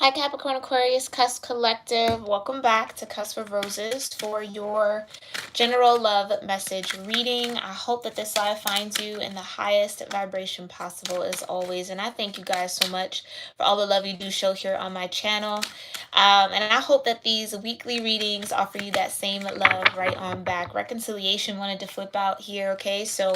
Hi, Capricorn Aquarius Cusp Collective. Welcome back to Cusp of Roses for your general love message reading. I hope that this live finds you in the highest vibration possible as always. And I thank you guys so much for all the love you do show here on my channel. And I hope that these weekly readings offer you that same love right on back. Reconciliation wanted to flip out here, okay? So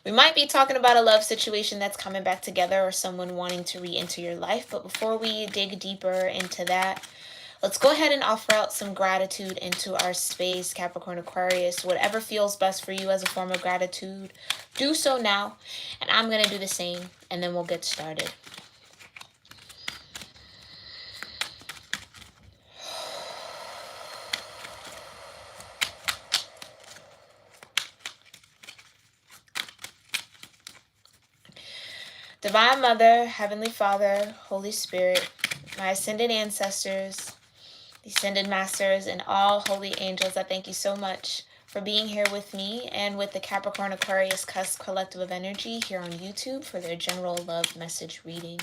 we might be talking about a love situation that's coming back together or someone wanting to re-enter your life. But before we dig deeper into that, let's go ahead and offer out some gratitude into our space, Capricorn Aquarius. Whatever feels best for you as a form of gratitude, do so now. And I'm going to do the same, and then we'll get started. Divine Mother, Heavenly Father, Holy Spirit, my ascended ancestors, descended masters, and all holy angels, I thank you so much for being here with me and with the Capricorn Aquarius Cusp Collective of Energy here on YouTube for their general love message reading.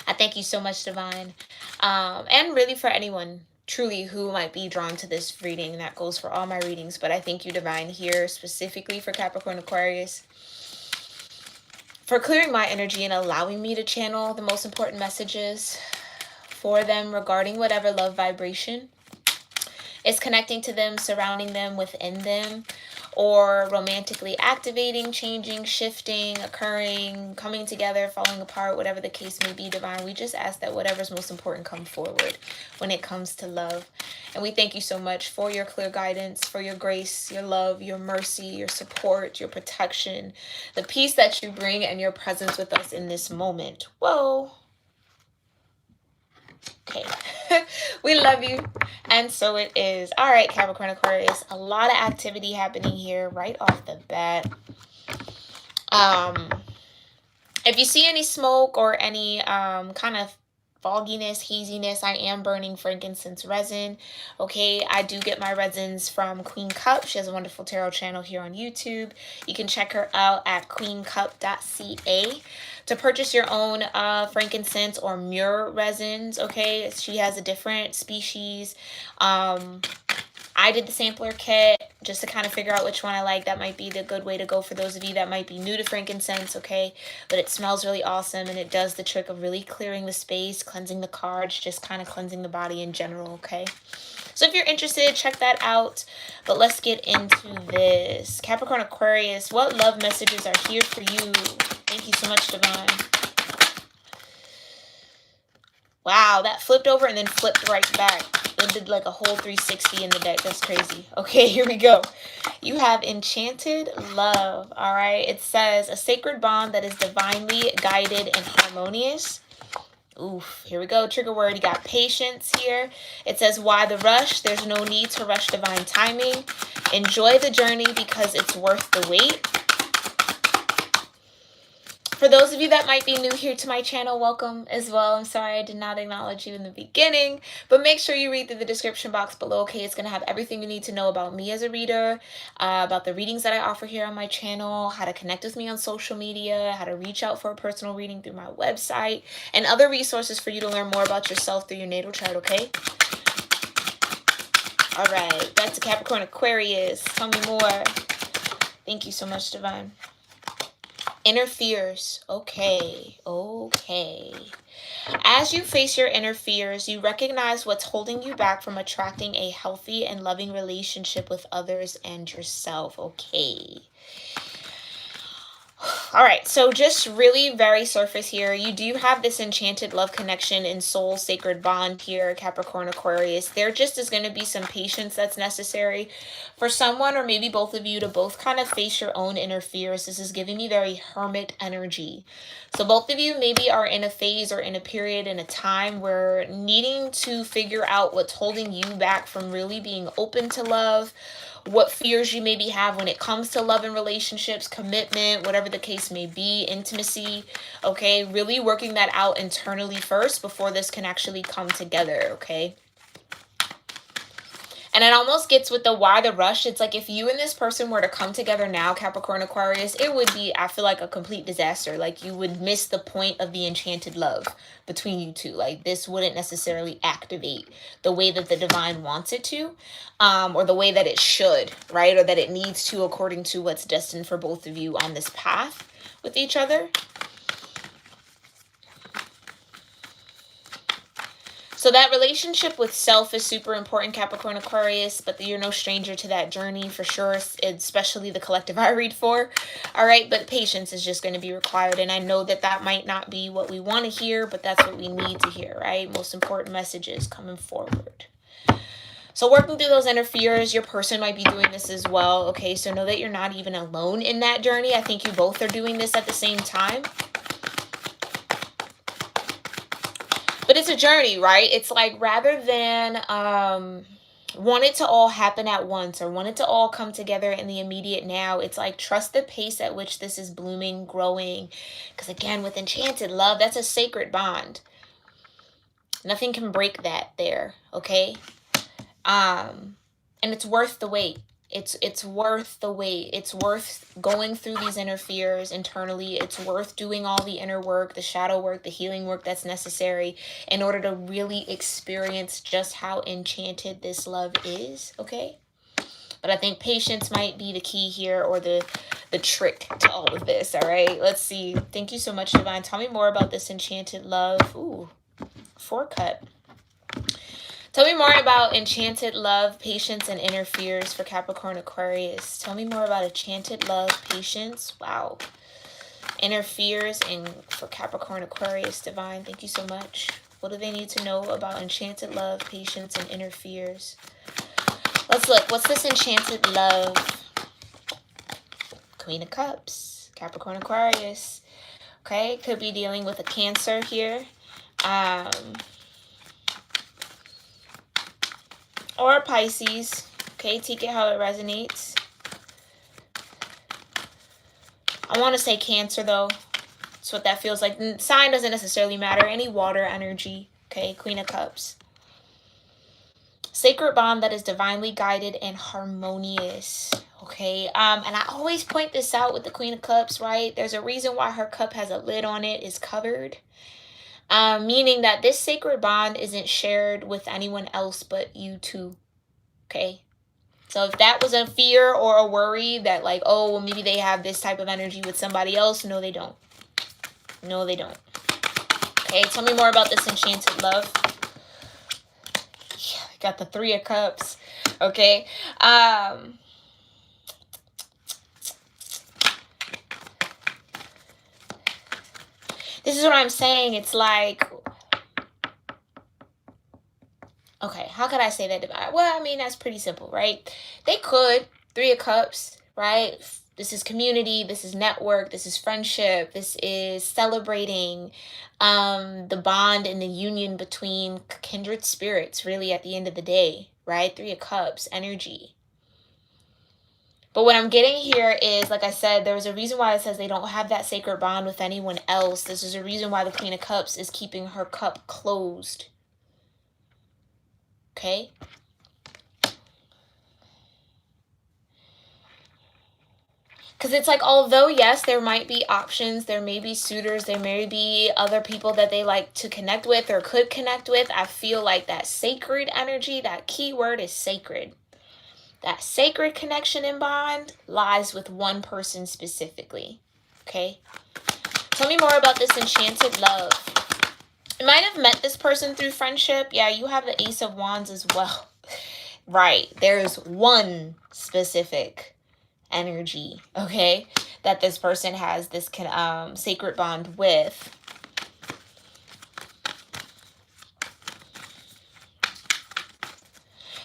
I thank you so much, Divine, and really for anyone truly who might be drawn to this reading. That goes for all my readings, but I thank you, Divine, here specifically for Capricorn Aquarius, for clearing my energy and allowing me to channel the most important messages for them regarding whatever love vibration is connecting to them, surrounding them, within them, or romantically activating, changing, shifting, occurring, coming together, falling apart, whatever the case may be, Divine. We just ask that whatever's most important come forward when it comes to love. And we thank you so much for your clear guidance, for your grace, your love, your mercy, your support, your protection, the peace that you bring, and your presence with us in this moment. Whoa. Okay. We love you. And so it is. All right, Capricorn Aquarius. A lot of activity happening here right off the bat. If you see any smoke or any kind of fogginess, haziness, I am burning frankincense resin. Okay, I do get my resins from Queen Cup. She has a wonderful tarot channel here on YouTube. You can check her out at queencup.ca to purchase your own frankincense or myrrh resins. Okay, she has a different species. I did the sampler kit just to kind of figure out which one I like. That might be the good way to go for those of you that might be new to frankincense, okay? But it smells really awesome, and it does the trick of really clearing the space, cleansing the cards, just kind of cleansing the body in general, okay? So if you're interested, check that out. But let's get into this. Capricorn Aquarius, what love messages are here for you? Thank you so much, Divine. Wow, that flipped over and then flipped right back. It did like a whole 360 in the deck. That's crazy. Okay, here we go. You have enchanted love. All right. It says a sacred bond that is divinely guided and harmonious. Oof, here we go. Trigger word. You got patience here. It says, why the rush? There's no need to rush divine timing. Enjoy the journey because it's worth the wait. For those of you that might be new here to my channel, welcome as well. I'm sorry I did not acknowledge you in the beginning, but make sure you read through the description box below, okay? It's going to have everything you need to know about me as a reader, about the readings that I offer here on my channel, how to connect with me on social media, how to reach out for a personal reading through my website, and other resources for you to learn more about yourself through your natal chart, okay? All right, back to Capricorn Aquarius. Tell me more. Thank you so much, Divine. Inner fears. Okay. As you face your inner fears, you recognize what's holding you back from attracting a healthy and loving relationship with others and yourself. Okay. All right, so just really very surface here. You do have this enchanted love connection and soul sacred bond here, Capricorn Aquarius. There just is going to be some patience that's necessary for someone or maybe both of you to both kind of face your own inner fears. This is giving me very hermit energy. So both of you maybe are in a phase or in a period, in a time where needing to figure out what's holding you back from really being open to love, what fears you maybe have when it comes to love and relationships, commitment, whatever the case may be, intimacy, okay? Really working that out internally first before this can actually come together, okay? And And it almost gets with the why the rush. It's like if you and this person were to come together now, Capricorn Aquarius, it would be, I feel like, a complete disaster. Like you would miss the point of the enchanted love between you two. Like this wouldn't necessarily activate the way that the divine wants it to, or the way that it should, right? Or that it needs to according to what's destined for both of you on this path with each other. So that relationship with self is super important, Capricorn Aquarius, but you're no stranger to that journey for sure, especially the collective I read for. All right, but patience is just going to be required. And I know that that might not be what we want to hear, but that's what we need to hear, right? Most important messages coming forward. So working through those inner fears, your person might be doing this as well. Okay, so know that you're not even alone in that journey. I think you both are doing this at the same time. But it's a journey, right? It's like rather than want it to all happen at once or want it to all come together in the immediate now, it's like trust the pace at which this is blooming, growing. Because again, with enchanted love, that's a sacred bond. Nothing can break that there, okay? And it's worth the wait. It's worth the wait. It's worth going through these inner fears internally. It's worth doing all the inner work, the shadow work, the healing work that's necessary in order to really experience just how enchanted this love is, okay? But I think patience might be the key here, or the trick to all of this, all right? Let's see. Thank you so much, Divine. Tell me more about this enchanted love. Ooh, 4-cut. Tell me more about enchanted love, patience, and inner fears for Capricorn Aquarius. Tell me more about enchanted love, patience. Wow. Inner fears and for Capricorn Aquarius, Divine. Thank you so much. What do they need to know about enchanted love, patience, and inner fears? Let's look. What's this enchanted love? Queen of Cups, Capricorn Aquarius. Okay, could be dealing with a Cancer here. Or Pisces. Okay, take it how it resonates. I want to say Cancer, though. That's what that feels like. Sign doesn't necessarily matter. Any water energy. Okay, Queen of Cups. Sacred bond that is divinely guided and harmonious. Okay, and I always point this out with the Queen of Cups, right? There's a reason why her cup has a lid on it, is covered. Meaning that this sacred bond isn't shared with anyone else but you two, okay? So if that was a fear or a worry that like, oh, well, maybe they have this type of energy with somebody else, no, they don't. No, they don't. Okay, tell me more about this enchanted love. Yeah, I got the 3 of Cups, okay? This is what I'm saying. It's like, okay, how could I say that? Well, I mean, that's pretty simple, right? They could. 3 of Cups, right? This is community. This is network. This is friendship. This is celebrating the bond and the union between kindred spirits, really, at the end of the day, right? 3 of Cups, energy. But what I'm getting here is, like I said, there's a reason why it says they don't have that sacred bond with anyone else. This is a reason why the Queen of Cups is keeping her cup closed. Okay? Because it's like, although, yes, there might be options, there may be suitors, there may be other people that they like to connect with or could connect with, I feel like that sacred energy, that key word is sacred. That sacred connection and bond lies with one person specifically, okay? Tell me more about this enchanted love. You might have met this person through friendship. Yeah, you have the Ace of Wands as well. Right, there's one specific energy, okay, that this person has this sacred bond with.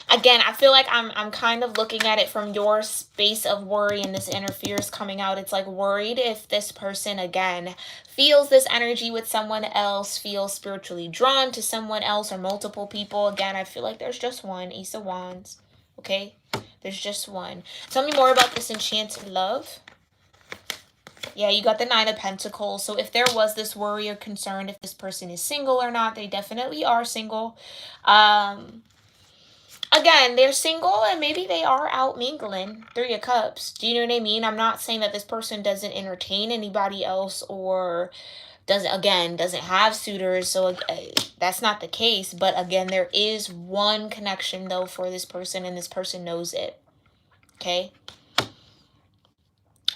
Again, I feel like I'm kind of looking at it from your space of worry, and this inner fear is coming out. It's like worried if this person, again, feels this energy with someone else, feels spiritually drawn to someone else or multiple people. Again, I feel like there's just one. Ace of Wands. Okay? There's just one. Tell me more about this enchanted love. Yeah, you got the 9 of Pentacles. So if there was this worry or concern if this person is single or not, they definitely are single. Again, they're single and maybe they are out mingling. Three of Cups. Do you know what I mean? I'm not saying that this person doesn't entertain anybody else or doesn't have suitors. So that's not the case. But again, there is one connection though for this person, and this person knows it. Okay.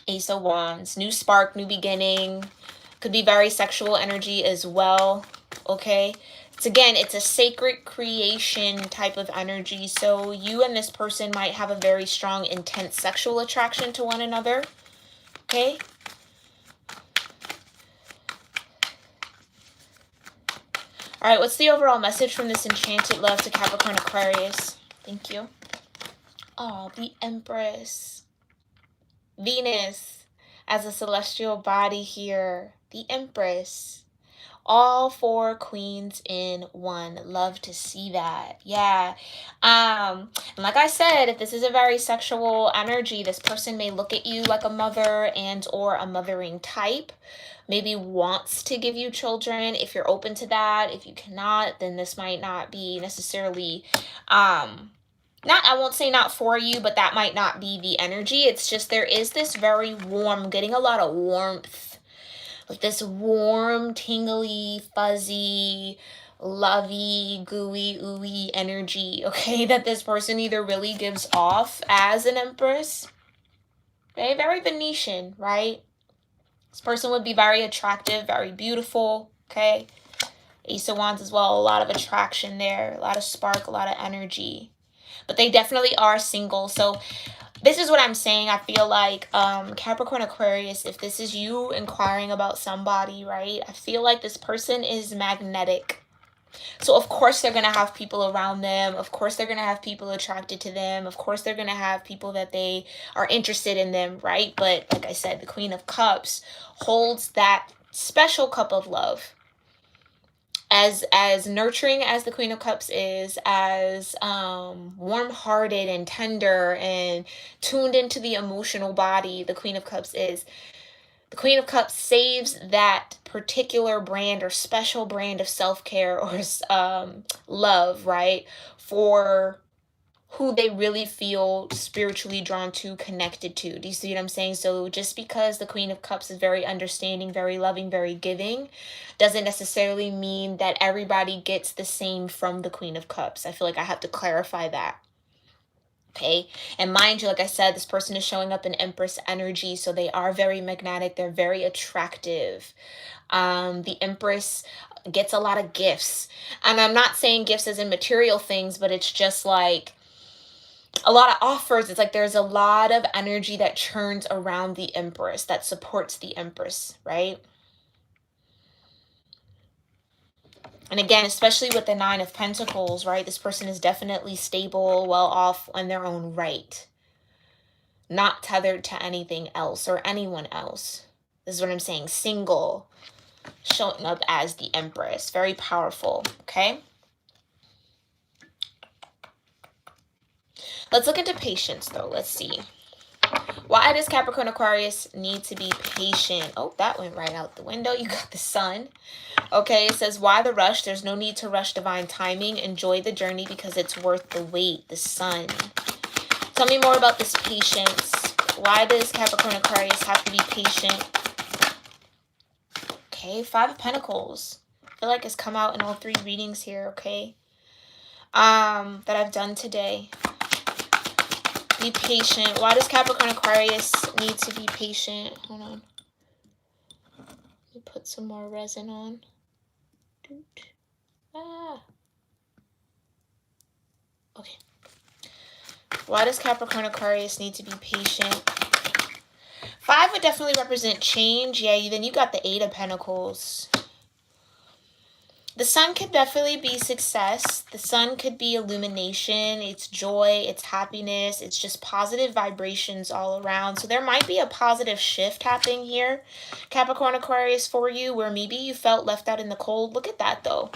Ace of Wands. New spark, new beginning. Could be very sexual energy as well. Okay. It's a sacred creation type of energy. So you and this person might have a very strong, intense sexual attraction to one another. Okay. All right, what's the overall message from this enchanted love to Capricorn Aquarius? Thank you. Oh, the Empress. Venus as a celestial body here. The Empress. All four queens in one. Love to see that. Yeah. And like I said, if this is a very sexual energy, this person may look at you like a mother and or a mothering type. Maybe wants to give you children. If you're open to that, if you cannot, then this might not be necessarily not, I won't say not for you, but that might not be the energy. It's just there is this very warm, getting a lot of warmth, like this warm, tingly, fuzzy, lovey, gooey, ooey energy, okay, that this person either really gives off as an Empress. Okay, very Venetian, right? This person would be very attractive, very beautiful, okay? Ace of Wands as well, a lot of attraction there, a lot of spark, a lot of energy. But they definitely are single. So this is what I'm saying. I feel like Capricorn Aquarius, if this is you inquiring about somebody, right? I feel like this person is magnetic. So of course they're going to have people around them. Of course they're going to have people attracted to them. Of course they're going to have people that they are interested in them, right? But like I said, the Queen of Cups holds that special cup of love. As nurturing as the Queen of Cups is, as warm-hearted and tender and tuned into the emotional body the Queen of Cups is, the Queen of Cups saves that particular brand or special brand of self-care or love, right, for who they really feel spiritually drawn to, connected to. Do you see what I'm saying? So just because the Queen of Cups is very understanding, very loving, very giving, doesn't necessarily mean that everybody gets the same from the Queen of Cups. I feel like I have to clarify that. Okay. And mind you, like I said, this person is showing up in Empress energy. So they are very magnetic. They're very attractive. The Empress gets a lot of gifts. And I'm not saying gifts as in material things, but it's just like a lot of offers. It's like there's a lot of energy that churns around the Empress, that supports the Empress, right? And again, especially with the Nine of Pentacles, right? This person is definitely stable, well off in their own right. Not tethered to anything else or anyone else. This is what I'm saying. Single, showing up as the Empress. Very powerful, okay? Let's look into patience, though. Let's see. Why does Capricorn Aquarius need to be patient? Oh, that went right out the window. You got the Sun. Okay, it says, why the rush? There's no need to rush divine timing. Enjoy the journey because it's worth the wait. The Sun. Tell me more about this patience. Why does Capricorn Aquarius have to be patient? Okay, Five of Pentacles. I feel like it's come out in all three readings here, okay? That I've done today. Be patient. Why does Capricorn Aquarius need to be patient? Hold on. Let me put some more resin on. Okay. Why does Capricorn Aquarius need to be patient? Five would definitely represent change. Yeah, then you got the Eight of Pentacles. The Sun could definitely be success. The Sun could be illumination. It's joy. It's happiness. It's just positive vibrations all around. So there might be a positive shift happening here, Capricorn Aquarius, for you, where maybe you felt left out in the cold. Look at that, though.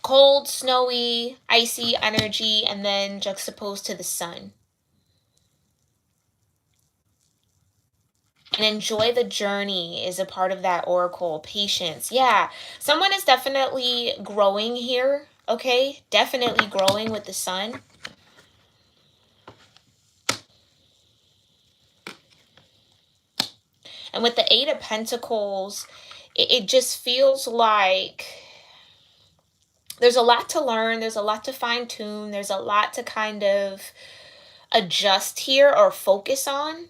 Cold, snowy, icy energy, and then juxtaposed to the Sun. And enjoy the journey is a part of that oracle. Patience. Yeah, someone is definitely growing here. Okay, definitely growing with the sun. And with the Eight of Pentacles, it just feels like there's a lot to learn. There's a lot to fine tune. There's a lot to kind of adjust here or focus on.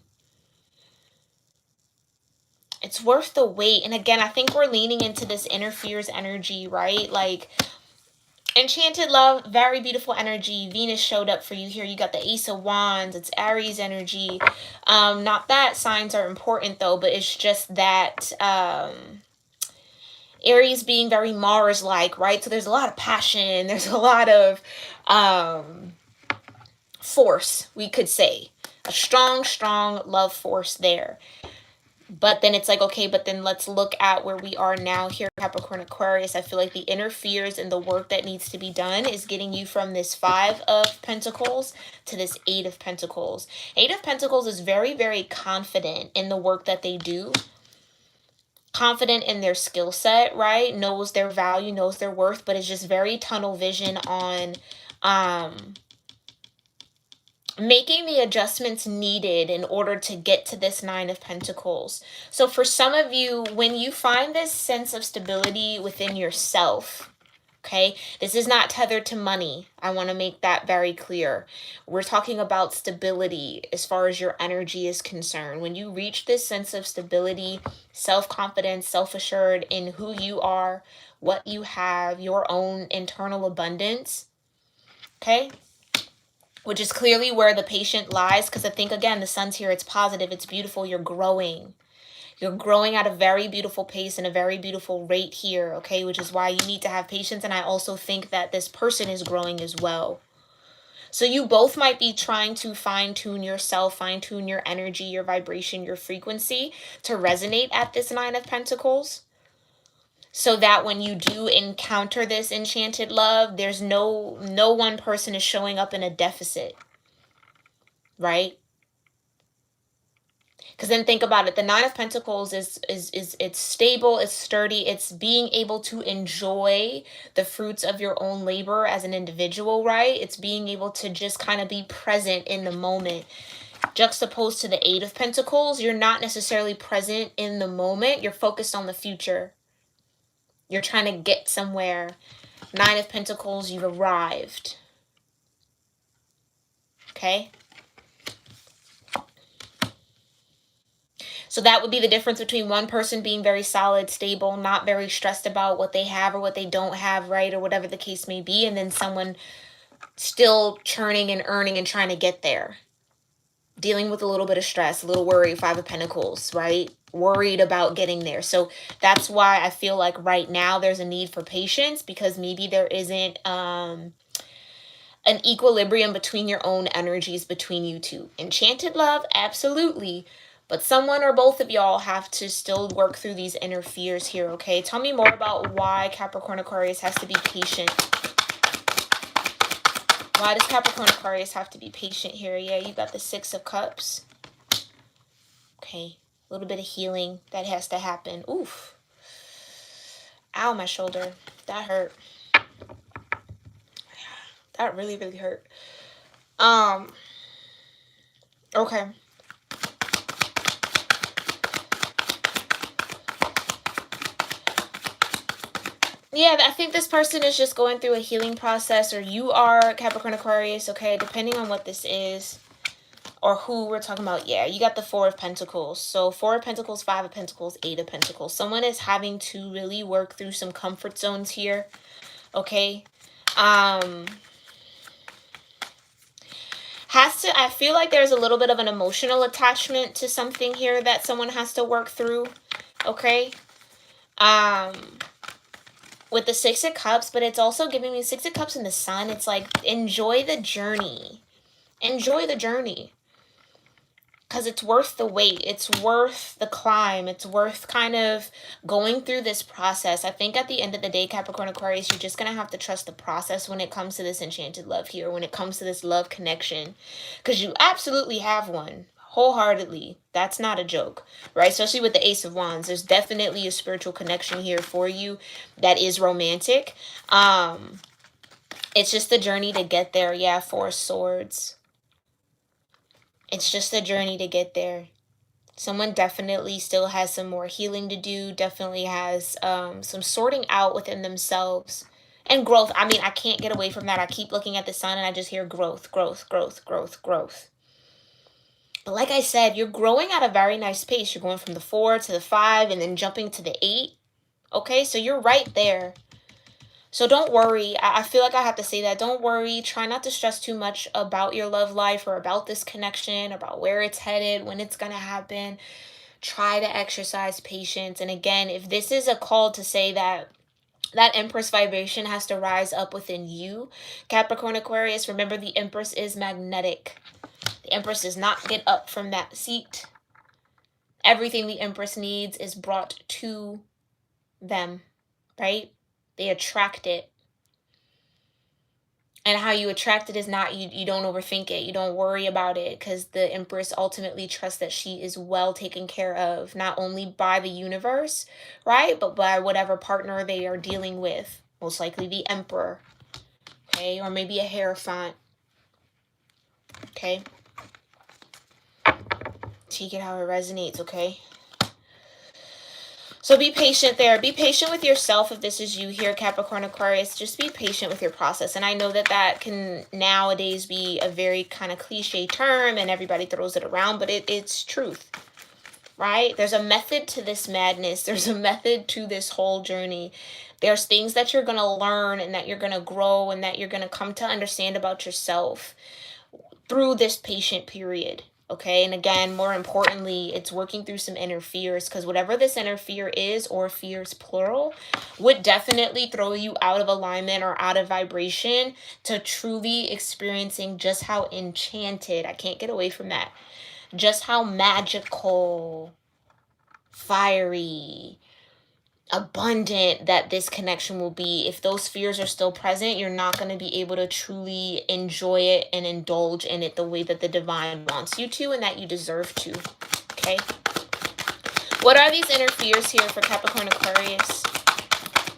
It's worth the wait. And again, I think we're leaning into this interferes energy, right? Like, Enchanted Love, very beautiful energy. Venus showed up for you here. You got the Ace of Wands. It's Aries energy. Not that signs are important though, but it's just that Aries being very Mars-like, right? So there's a lot of passion. There's a lot of force, we could say. A strong, strong love force there. But then it's like, okay, but then let's look at where we are now here, Capricorn Aquarius. I feel like the interferes and the work that needs to be done is getting you from this Five of Pentacles to this Eight of Pentacles. Eight of Pentacles is very, very confident in the work that they do. Confident in their skill set, right? Knows their value, knows their worth, but is just very tunnel vision on making the adjustments needed in order to get to this Nine of Pentacles. So for some of you, when you find this sense of stability within yourself, okay, this is not tethered to money. I want to make that very clear. We're talking about stability as far as your energy is concerned. When you reach this sense of stability, self-confidence, self-assured in who you are, what you have, your own internal abundance, okay, which is clearly where the patient lies, because I think, again, the sun's here, it's positive, it's beautiful, you're growing. You're growing at a very beautiful pace and a very beautiful rate here, okay, which is why you need to have patience, and I also think that this person is growing as well. So you both might be trying to fine-tune yourself, fine-tune your energy, your vibration, your frequency to resonate at this Nine of Pentacles, so that when you do encounter this enchanted love, there's no one person is showing up in a deficit, right? Because then think about it, the Nine of Pentacles is it's stable, it's sturdy, it's being able to enjoy the fruits of your own labor as an individual, right? It's being able to just kind of be present in the moment. Juxtaposed to the Eight of Pentacles, you're not necessarily present in the moment, you're focused on the future. You're trying to get somewhere. Nine of Pentacles, you've arrived. Okay? So that would be the difference between one person being very solid, stable, not very stressed about what they have or what they don't have, right? Or whatever the case may be. And then someone still churning and earning and trying to get there. Dealing with a little bit of stress, a little worry, Five of Pentacles, right? Worried about getting there. So that's why I feel like right now there's a need for patience, because maybe there isn't an equilibrium between your own energies between you two. Enchanted love, absolutely. But someone or both of y'all have to still work through these inner fears here, okay? Tell me more about why Capricorn Aquarius has to be patient. Why does Capricorn Aquarius have to be patient here? Yeah, you got the Six of Cups. Okay, a little bit of healing that has to happen. Oof. Ow, my shoulder. That hurt. That really, really hurt. Okay. Yeah, I think this person is just going through a healing process, or you are, Capricorn Aquarius, okay, depending on what this is or who we're talking about. Yeah, you got the Four of Pentacles. So Four of Pentacles, Five of Pentacles, Eight of Pentacles. Someone is having to really work through some comfort zones here, okay? I feel like there's a little bit of an emotional attachment to something here that someone has to work through, okay? With the Six of Cups, but it's also giving me Six of Cups in the sun. It's like, enjoy the journey. Enjoy the journey. Because it's worth the wait. It's worth the climb. It's worth kind of going through this process. I think at the end of the day, Capricorn Aquarius, you're just going to have to trust the process when it comes to this enchanted love here, when it comes to this love connection. Because you absolutely have one. Wholeheartedly. That's not a joke, right? Especially with the Ace of Wands. There's definitely a spiritual connection here for you that is romantic. It's just the journey to get there. Yeah, Four of Swords. It's just a journey to get there. Someone definitely still has some more healing to do, definitely has some sorting out within themselves and growth. I mean, I can't get away from that. I keep looking at the sun and I just hear growth, growth, growth, growth, growth. But like I said, you're growing at a very nice pace. You're going from the 4 to the 5 and then jumping to the 8. Okay, so you're right there. So don't worry. I feel like I have to say that. Don't worry. Try not to stress too much about your love life or about this connection, about where it's headed, when it's going to happen. Try to exercise patience. And again, if this is a call to say that Empress vibration has to rise up within you, Capricorn Aquarius, remember the Empress is magnetic. The Empress does not get up from that seat. Everything the Empress needs is brought to them, right? They attract it. And how you attract it is not, you don't overthink it. You don't worry about it, because the Empress ultimately trusts that she is well taken care of, not only by the universe, right? But by whatever partner they are dealing with. Most likely the Emperor, okay? Or maybe a Hierophant, okay? Take it how it resonates, okay? So be patient there. Be patient with yourself if this is you here, Capricorn Aquarius. Just be patient with your process. And I know that that can nowadays be a very kind of cliche term and everybody throws it around, but it's truth, right? There's a method to this madness. There's a method to this whole journey. There's things that you're going to learn and that you're going to grow and that you're going to come to understand about yourself through this patient period. Okay, and again, more importantly, it's working through some inner fears, because whatever this inner fear is, or fears plural, would definitely throw you out of alignment or out of vibration to truly experiencing just how enchanted, I can't get away from that, just how magical, fiery, abundant that this connection will be. If those fears are still present, you're not going to be able to truly enjoy it and indulge in it the way that the divine wants you to and that you deserve to. Okay, what are these inner fears here for Capricorn Aquarius?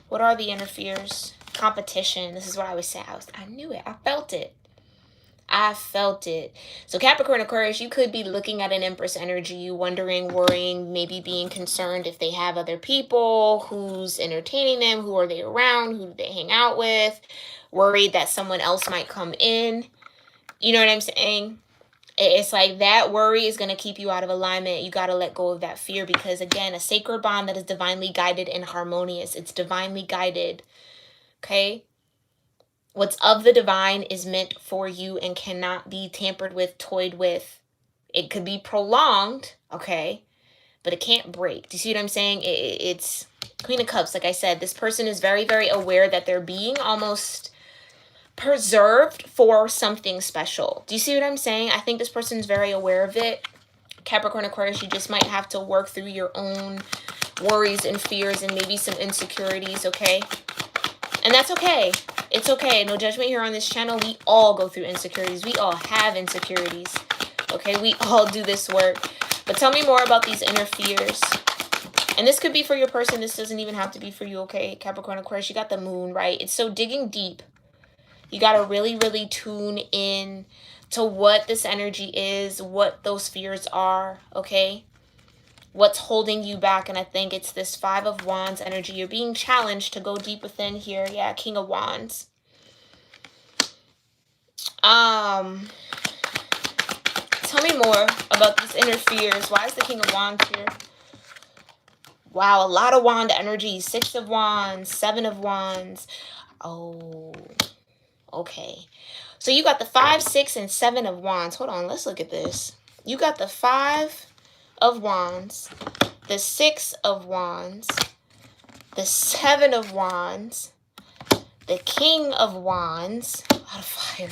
What are the inner fears? Competition. This is what I would say. I knew it. I felt it. I felt it. So Capricorn Aquarius, you could be looking at an Empress energy, wondering, worrying, maybe being concerned if they have other people, who's entertaining them, who are they around, who do they hang out with, worried that someone else might come in. You know what I'm saying? It's like that worry is going to keep you out of alignment. You got to let go of that fear, because again, a sacred bond that is divinely guided and harmonious. It's divinely guided. Okay? What's of the divine is meant for you and cannot be tampered with, toyed with. It could be prolonged, okay, but it can't break. Do you see what I'm saying? It's Queen of Cups. Like I said, this person is very, very aware that they're being almost preserved for something special. Do you see what I'm saying? I think this person is very aware of it. Capricorn Aquarius, you just might have to work through your own worries and fears and maybe some insecurities, okay? And that's okay. It's okay. No judgment here on this channel. We all go through insecurities. We all have insecurities. Okay, we all do this work. But tell me more about these inner fears. And this could be for your person. This doesn't even have to be for you, okay? Capricorn Aquarius, you got the moon, right? It's so digging deep. You got to really, really tune in to what this energy is, what those fears are, okay? What's holding you back. And I think it's this 5 of Wands energy. You're being challenged to go deep within here. Yeah, King of Wands. Tell me more about these inner fears. Why is the King of Wands here? Wow, a lot of wand energy. 6 of Wands, 7 of Wands. Oh, okay. So you got the 5, 6, and 7 of Wands. Hold on, let's look at this. You got the 5 of Wands, the 6 of Wands, the 7 of Wands, the King of Wands, a lot of fire,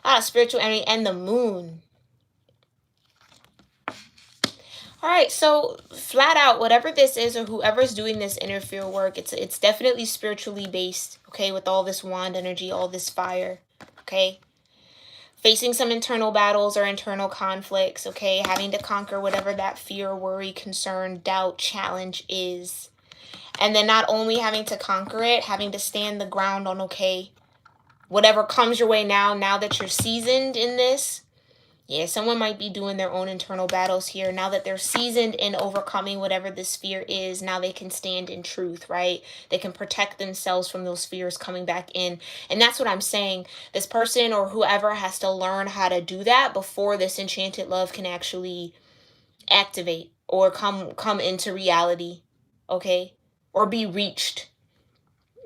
a lot of spiritual energy, and the moon. All right, so flat out, whatever this is or whoever's doing this inner fear work, it's definitely spiritually based, okay, with all this wand energy, all this fire, okay? Facing some internal battles or internal conflicts, okay? Having to conquer whatever that fear, worry, concern, doubt, challenge is. And then not only having to conquer it, having to stand the ground on, okay, Whatever comes your way now that you're seasoned in this, yeah, someone might be doing their own internal battles here. Now that they're seasoned in overcoming whatever this fear is, now they can stand in truth, right? They can protect themselves from those fears coming back in. And that's what I'm saying. This person or whoever has to learn how to do that before this enchanted love can actually activate or come into reality, okay? Or be reached,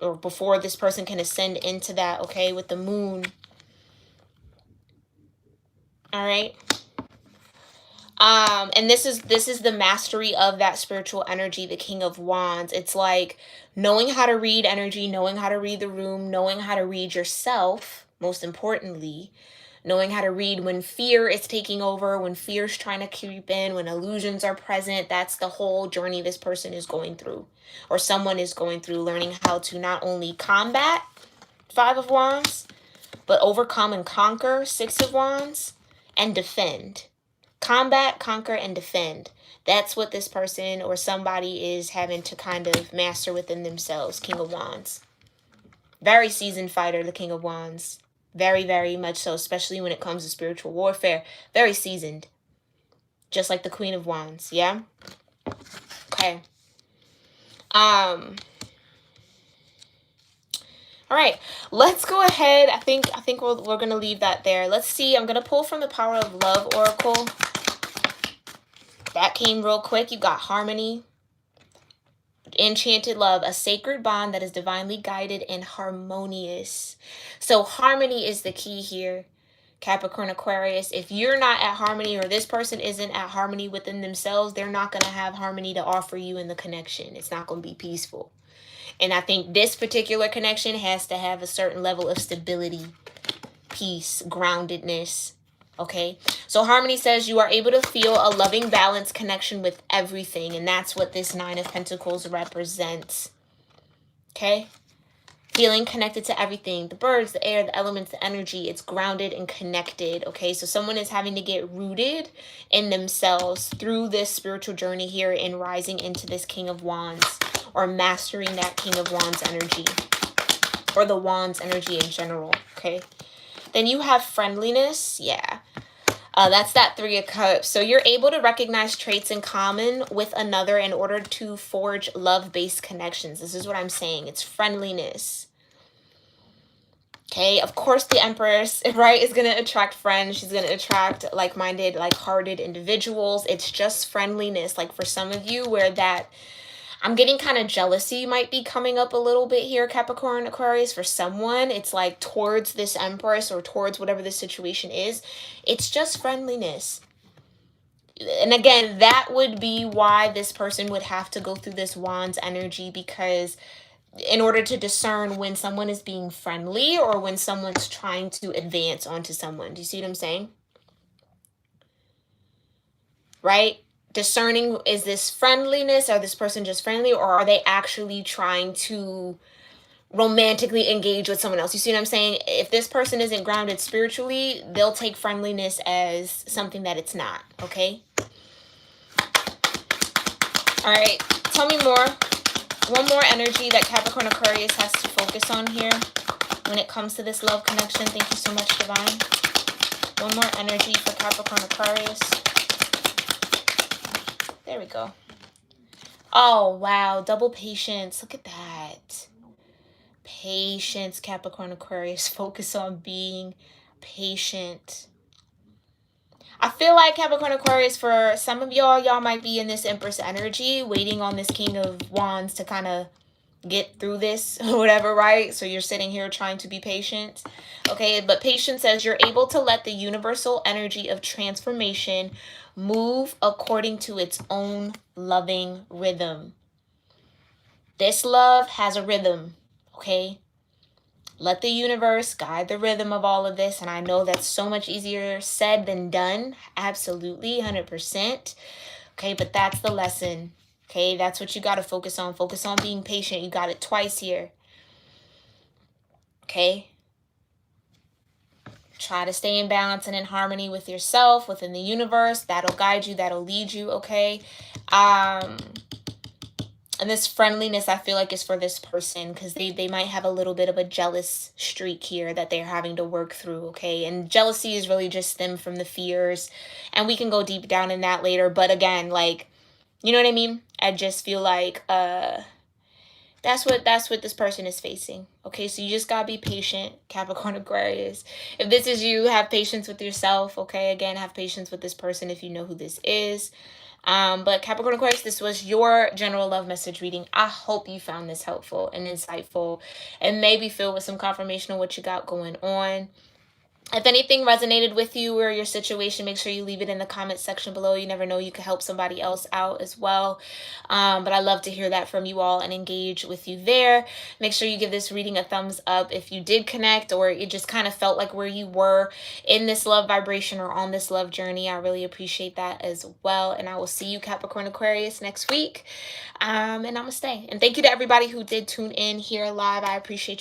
or before this person can ascend into that, okay, with the moon. All right. And this is the mastery of that spiritual energy, the King of Wands. It's like knowing how to read energy, knowing how to read the room, knowing how to read yourself, most importantly, knowing how to read when fear is taking over, when fear's trying to creep in, when illusions are present. That's the whole journey this person is going through, or someone is going through, learning how to not only combat Five of Wands, but overcome and conquer Six of Wands, and defend. Combat, conquer, and defend. That's what this person or somebody is having to kind of master within themselves. King of Wands. Very seasoned fighter, the King of Wands. Very, very much so, especially when it comes to spiritual warfare. Very seasoned. Just like the Queen of Wands, yeah? Okay. All right, let's go ahead. I think we're going to leave that there. Let's see. I'm going to pull from the Power of Love Oracle. That came real quick. You got harmony. Enchanted love, a sacred bond that is divinely guided and harmonious. So harmony is the key here, Capricorn Aquarius. If you're not at harmony, or this person isn't at harmony within themselves, they're not going to have harmony to offer you in the connection. It's not going to be peaceful. And I think this particular connection has to have a certain level of stability, peace, groundedness. Okay, so harmony says you are able to feel a loving, balanced connection with everything. And that's what this Nine of Pentacles represents. Okay, feeling connected to everything. The birds, the air, the elements, the energy. It's grounded and connected. Okay, so someone is having to get rooted in themselves through this spiritual journey here in rising into this King of Wands, or mastering that King of Wands energy, or the Wands energy in general. Okay. Then you have friendliness. Yeah. That's that Three of Cups. So you're able to recognize traits in common with another in order to forge love-based connections. This is what I'm saying. It's friendliness. Okay. Of course, the Empress, right, is going to attract friends. She's going to attract like-minded, like-hearted individuals. It's just friendliness. Like for some of you, where that... I'm getting kind of jealousy might be coming up a little bit here, Capricorn Aquarius. For someone, it's like towards this Empress or towards whatever the situation is. It's just friendliness. And again, that would be why this person would have to go through this Wands energy, because in order to discern when someone is being friendly or when someone's trying to advance onto someone. Do you see what I'm saying? Right? Discerning, is this friendliness, or this person just friendly, or are they actually trying to romantically engage with someone else? You see what I'm saying? If this person isn't grounded spiritually, they'll take friendliness as something that it's not. Okay. All right, tell me more. One more energy that Capricorn Aquarius has to focus on here when it comes to this love connection. Thank you so much, Divine. One more energy for Capricorn Aquarius. There we go. Oh, wow. Double patience. Look at that. Patience, Capricorn Aquarius. Focus on being patient. I feel like Capricorn Aquarius, for some of y'all might be in this Empress energy, waiting on this King of Wands to kind of get through this or whatever, right? So you're sitting here trying to be patient. Okay, but patience says you're able to let the universal energy of transformation move according to its own loving rhythm. This love has a rhythm, okay? Let the universe guide the rhythm of all of this. And I know that's so much easier said than done. Absolutely, 100%. Okay, but that's the lesson. Okay, that's what you got to focus on. Focus on being patient. You got it twice here. Okay. Try to stay in balance and in harmony with yourself, within the universe. That'll guide you. That'll lead you. Okay. And this friendliness, I feel like, is for this person because they might have a little bit of a jealous streak here that they're having to work through, okay? And jealousy is really just stem from the fears. And we can go deep down in that later. But again, like, you know what I mean? I just feel like that's what this person is facing. Okay, so you just gotta be patient, Capricorn Aquarius. If this is you, have patience with yourself. Okay, again, have patience with this person if you know who this is. But Capricorn Aquarius, this was your general love message reading. I hope you found this helpful and insightful and maybe filled with some confirmation of what you got going on. If anything resonated with you or your situation, make sure you leave it in the comment section below. You never know, you could help somebody else out as well. But I love to hear that from you all and engage with you there. Make sure you give this reading a thumbs up if you did connect or it just kind of felt like where you were in this love vibration or on this love journey. I really appreciate that as well. And I will see you, Capricorn Aquarius, next week. And namaste. And thank you to everybody who did tune in here live. I appreciate you.